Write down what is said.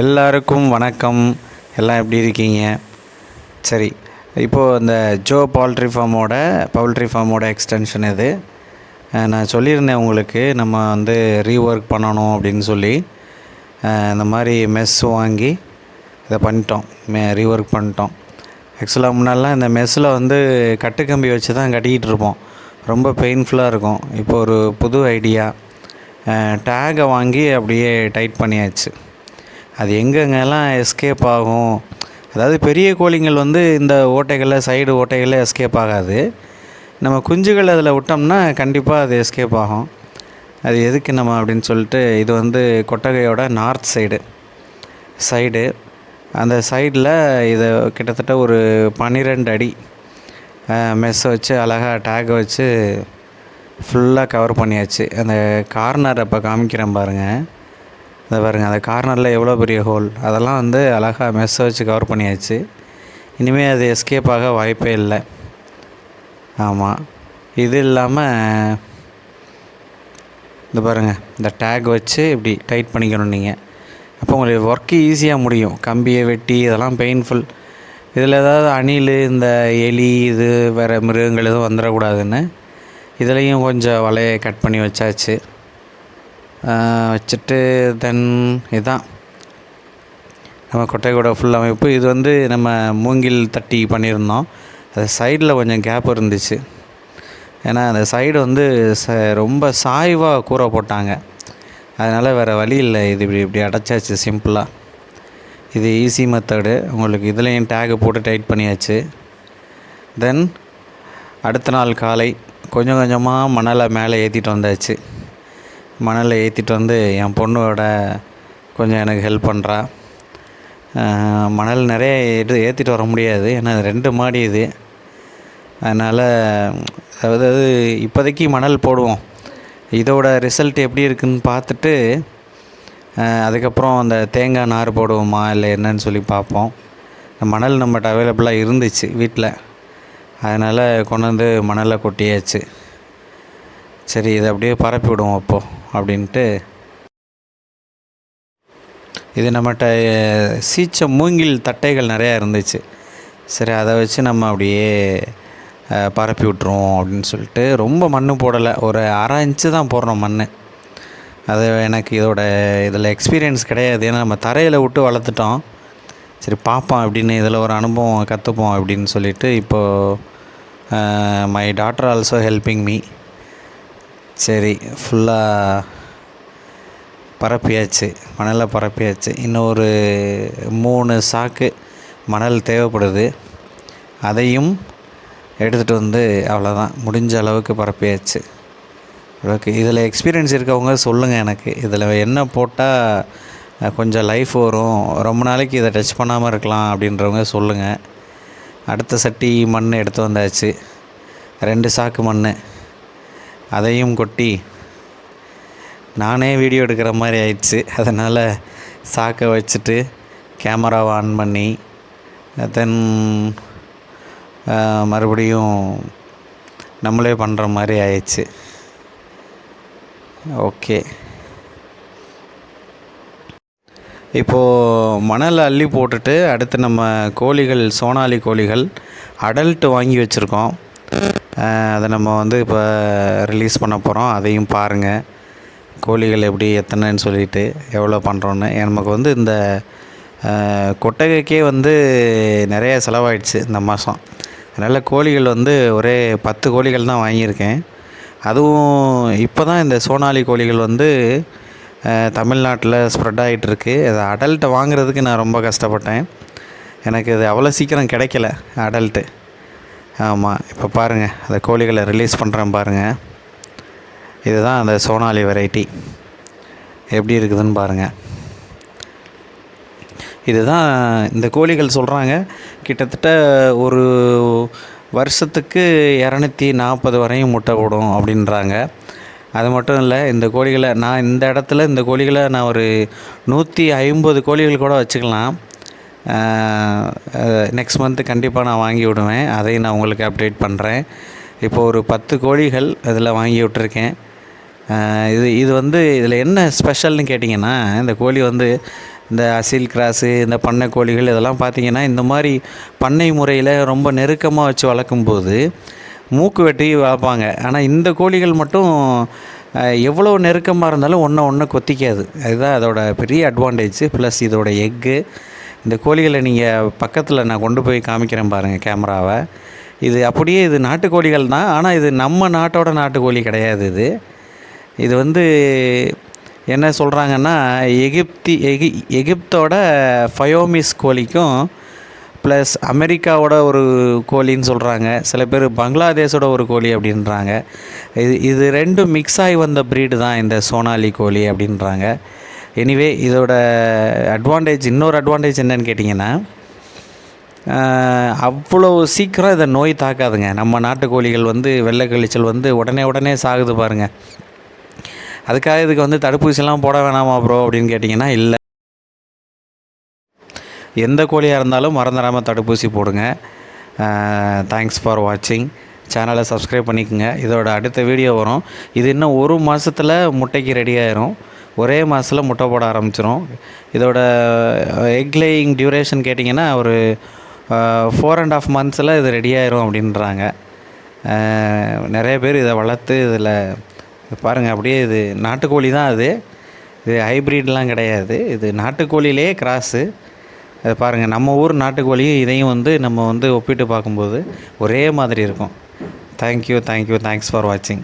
எல்லாருக்கும் வணக்கம். எல்லாம் எப்படி இருக்கீங்க? சரி, இப்போது இந்த ஜோ பவுல்ட்ரி ஃபார்மோட எக்ஸ்டென்ஷன் இது. நான் சொல்லியிருந்தேன் உங்களுக்கு, நம்ம வந்து ரீஒர்க் பண்ணணும் அப்படின்னு சொல்லி. இந்த மாதிரி மெஸ் வாங்கி இதை பண்ணிட்டோம், ரீஒர்க் பண்ணிட்டோம். ஆக்சுவலாக முன்னாடிலாம் இந்த மெஸ்ஸில் வந்து கட்டுக்கம்பி வச்சு தான் கட்டிக்கிட்டு இருப்போம். ரொம்ப பெயின்ஃபுல்லாக இருக்கும். இப்போ ஒரு புது ஐடியா, டேகை வாங்கி அப்படியே டைட் பண்ணியாச்சு. அது எங்கெங்கெல்லாம் எஸ்கேப் ஆகும், அதாவது பெரிய கோழிங்கள் வந்து இந்த ஓட்டைகளில், சைடு ஓட்டைகளில் எஸ்கேப் ஆகாது. நம்ம குஞ்சுகள் அதில் விட்டோம்னா கண்டிப்பாக அது எஸ்கேப் ஆகும். அது எதுக்கு நம்ம அப்படின்னு சொல்லிட்டு, இது வந்து கொட்டகையோட நார்த் சைடு அந்த சைடில் இதை கிட்டத்தட்ட ஒரு 12 அடி மெஸ்ஸை வச்சு அழகாக டேகை வச்சு ஃபுல்லாக கவர் பண்ணியாச்சு. அந்த கார்னர் இப்போ காமிக்கிறேன் பாருங்கள். அதை பாருங்கள், அந்த கார்னரில் எவ்வளோ பெரிய ஹோல், அதெல்லாம் வந்து அழகாக மெஸ்ஸை வச்சு கவர் பண்ணியாச்சு. இனிமேல் அது எஸ்கேப் ஆக வாய்ப்பே இல்லை. ஆமாம், இது இல்லாமல் இந்த பாருங்கள், இந்த டேக் வச்சு இப்படி டைட் பண்ணிக்கணும் நீங்கள். அப்போ உங்களுக்கு ஒர்க்கு ஈஸியாக முடியும். கம்பியை வெட்டி இதெல்லாம் பெயின்ஃபுல். இதில் ஏதாவது அணில், இந்த எலி, இது வேறு மிருகங்கள் எதுவும் வந்துடக்கூடாதுன்னு இதுலேயும் கொஞ்சம் வலையை கட் பண்ணி வச்சாச்சு. வச்சுட்டு தென் இதுதான் நம்ம கொட்டையோட ஃபுல் அமைப்பு. இது வந்து நம்ம மூங்கில் தட்டி பண்ணியிருந்தோம். அது சைடில் கொஞ்சம் கேப் இருந்துச்சு. ஏன்னா அந்த சைடு வந்து ரொம்ப சாய்வாக கூரை போட்டாங்க. அதனால் வேறு வழி இல்லை, இது இப்படி அடைச்சாச்சு சிம்பிளாக. இது ஈஸி மெத்தடு. உங்களுக்கு இதுலேயும் டேகு போட்டு டைட் பண்ணியாச்சு. தென் அடுத்த நாள் காலை கொஞ்சம் கொஞ்சமாக மணலை மேலே ஏற்றிட்டு வந்தாச்சு. மணலை ஏற்றிட்டு வந்து என் பொண்ணோட கொஞ்சம் எனக்கு ஹெல்ப் பண்ணுறா. மணல் நிறைய ஏற்றிட்டு வர முடியாது, ஏன்னா 2 மாடி இது. அதனால் அதாவது இப்போதைக்கு மணல் போடுவோம். இதோட ரிசல்ட் எப்படி இருக்குதுன்னு பார்த்துட்டு அதுக்கப்புறம் அந்த தேங்காய் நார் போடுவோமா இல்லை என்னன்னு சொல்லி பார்ப்போம். மணல் நம்மகிட்ட அவைலபிளாக இருந்துச்சு வீட்டில், அதனால் கொண்டு வந்து மணலை கொட்டியாச்சு. சரி, இதை அப்படியே பரப்பி விடுவோம் அப்போது அப்படின்ட்டு. இது நம்மகிட்ட சீச்ச மூங்கில் தட்டைகள் நிறையா இருந்துச்சு. சரி, அதை வச்சு நம்ம அப்படியே பரப்பி விட்ருவோம் அப்படின்னு சொல்லிட்டு. ரொம்ப மண் போடலை, ஒரு 1/2 இன்ச்சு தான் போடுறோம் மண். அது எனக்கு இதில் எக்ஸ்பீரியன்ஸ் கிடையாது, ஏன்னா நம்ம தரையில் விட்டு வளர்த்துட்டோம். சரி பார்ப்போம் அப்படின்னு, இதில் ஒரு அனுபவம் கற்றுப்போம் அப்படின்னு சொல்லிட்டு. இப்போது my daughter also helping me. சரி, ஃபுல்லாக பரப்பியாச்சு, மணலை பரப்பியாச்சு. இன்னும் ஒரு 3 சாக்கு மணல் தேவைப்படுது. அதையும் எடுத்துகிட்டு வந்து அவ்வளோதான், முடிஞ்ச அளவுக்கு பரப்பியாச்சு. ஓகே, இதில் எக்ஸ்பீரியன்ஸ் இருக்கவங்க சொல்லுங்கள் எனக்கு, இதில் என்ன போட்டால் கொஞ்சம் லைஃப் வரும், ரொம்ப நாளைக்கு இதை டச் பண்ணாமல் இருக்கலாம் அப்படின்றவங்க சொல்லுங்கள். அடுத்த சட்டி மண் எடுத்து வந்தாச்சு, 2 சாக்கு மண். அதையும் கொட்டி நானே வீடியோ எடுக்கிற மாதிரி ஆயிடுச்சு. அதனால் சாக்கை வச்சுட்டு கேமராவை ஆன் பண்ணி தென் மறுபடியும் நம்மளே பண்ணுற மாதிரி ஆயிடுச்சு. ஓகே, இப்போது மணலை அள்ளி போட்டுட்டு அடுத்து நம்ம கோழிகள், சோனாலி கோழிகள் அடல்ட்டு வாங்கி வச்சுருக்கோம். அதை நம்ம வந்து இப்போ ரிலீஸ் பண்ண போகிறோம். அதையும் பாருங்கள், கோழிகள் எப்படி எத்தனைன்னு சொல்லிவிட்டு எவ்வளோ பண்ணுறோன்னு. நமக்கு வந்து இந்த கொட்டகைக்கே வந்து நிறைய செலவாயிடுச்சு இந்த மாதம். அதனால் கோழிகள் வந்து ஒரே 10 கோழிகள் தான் வாங்கியிருக்கேன். அதுவும் இப்போ தான் இந்த சோனாலி கோழிகள் வந்து தமிழ்நாட்டில் ஸ்ப்ரெட் ஆகிட்டுருக்கு. அதை அடல்ட்டை வாங்குறதுக்கு நான் ரொம்ப கஷ்டப்பட்டேன். எனக்கு இது அவ்வளோ சீக்கிரம் கிடைக்கல அடல்ட்டு. ஆமாம், இப்போ பாருங்கள், அந்த கோழிகளை ரிலீஸ் பண்ணுறேன் பாருங்கள். இதுதான் அந்த சோனாலி வெரைட்டி, எப்படி இருக்குதுன்னு பாருங்கள். இதுதான் இந்த கோழிகள் சொல்கிறாங்க, கிட்டத்தட்ட ஒரு வருஷத்துக்கு 240 வரையும் முட்டை போடும் அப்படின்றாங்க. அது மட்டும் இல்லை, இந்த கோழிகளை நான் இந்த இடத்துல இந்த கோழிகளை நான் ஒரு 150 கோழிகள் கூட வச்சுக்கலாம். நெக்ஸ்ட் மந்த்து கண்டிப்பாக நான் வாங்கி விடுவேன். அதையும் நான் உங்களுக்கு அப்டேட் பண்ணுறேன். இப்போது ஒரு 10 கோழிகள் இதில் வாங்கி விட்டுருக்கேன். இது வந்து இதில் என்ன ஸ்பெஷல்னு கேட்டிங்கன்னா, இந்த கோழி வந்து இந்த அசில் கிராஸு, இந்த பண்ணை கோழிகள் இதெல்லாம் பார்த்திங்கன்னா இந்த மாதிரி பண்ணை முறையில் ரொம்ப நெருக்கமாக வச்சு வளர்க்கும்போது மூக்கு வெட்டி வளர்ப்பாங்க. ஆனால் இந்த கோழிகள் மட்டும் எவ்வளோ நெருக்கமாக இருந்தாலும் ஒன்று கொத்திக்காது. அதுதான் அதோட பெரிய அட்வான்டேஜ். ப்ளஸ் இதோட எக்கு, இந்த கோழிகளை நீங்கள் பக்கத்தில் நான் கொண்டு போய் காமிக்கிறேன் பாருங்கள் கேமராவை. இது அப்படியே இது நாட்டுக்கோழிகள் தான். ஆனால் இது நம்ம நாட்டோட நாட்டுக்கோழி கிடையாது. இது வந்து என்ன சொல்கிறாங்கன்னா எகிப்தோட ஃபயோமிஸ் கோழிக்கும் ப்ளஸ் அமெரிக்காவோட ஒரு கோழின்னு சொல்கிறாங்க. சில பேர் பங்களாதேஷோட ஒரு கோழி அப்படின்றாங்க. இது ரெண்டும் மிக்ஸ் ஆகி வந்த ப்ரீடு தான் இந்த சோனாலி கோழி அப்படின்றாங்க. எனிவே இதோட இன்னொரு அட்வான்டேஜ் என்னன்னு கேட்டிங்கன்னா, அவ்வளோ சீக்கிரம் இதை நோய் தாக்காதுங்க. நம்ம நாட்டுக்கோழிகள் வந்து வெள்ளை கழிச்சல் வந்து உடனே சாகுது பாருங்கள். அதுக்காக இதுக்கு வந்து தடுப்பூசிலாம் போட வேணாமா ப்ரோ அப்படின்னு கேட்டிங்கன்னா, இல்லை, எந்த கோழியாக இருந்தாலும் மறந்துடாமல் தடுப்பூசி போடுங்க. தேங்க்ஸ் ஃபார் வாட்சிங். சேனலை சப்ஸ்கிரைப் பண்ணிக்கோங்க. இதோட அடுத்த வீடியோ வரும். இது இன்னும் 1 மாதத்தில் முட்டைக்கு ரெடி ஆயிரும். ஒரே மாதத்தில் முட்டை போட ஆரம்பிச்சிரும். இதோட எக் லேயிங் டியூரேஷன் கேட்டிங்கன்னா ஒரு 4.5 months இது ரெடி ஆயிரும் அப்படின்றாங்க. நிறைய பேர் இதை வளர்த்து இதில் பாருங்கள், அப்படியே இது நாட்டுக்கோழி தான். இது ஹைப்ரிட்லாம் கிடையாது. இது நாட்டுக்கோழியிலே கிராஸு. அதை பாருங்கள், நம்ம ஊர் நாட்டுக்கோழியும் இதையும் வந்து நம்ம வந்து ஒப்பிட்டு பார்க்கும்போது ஒரே மாதிரி இருக்கும். தேங்க்யூ. தேங்க்ஸ் ஃபார் வாட்சிங்.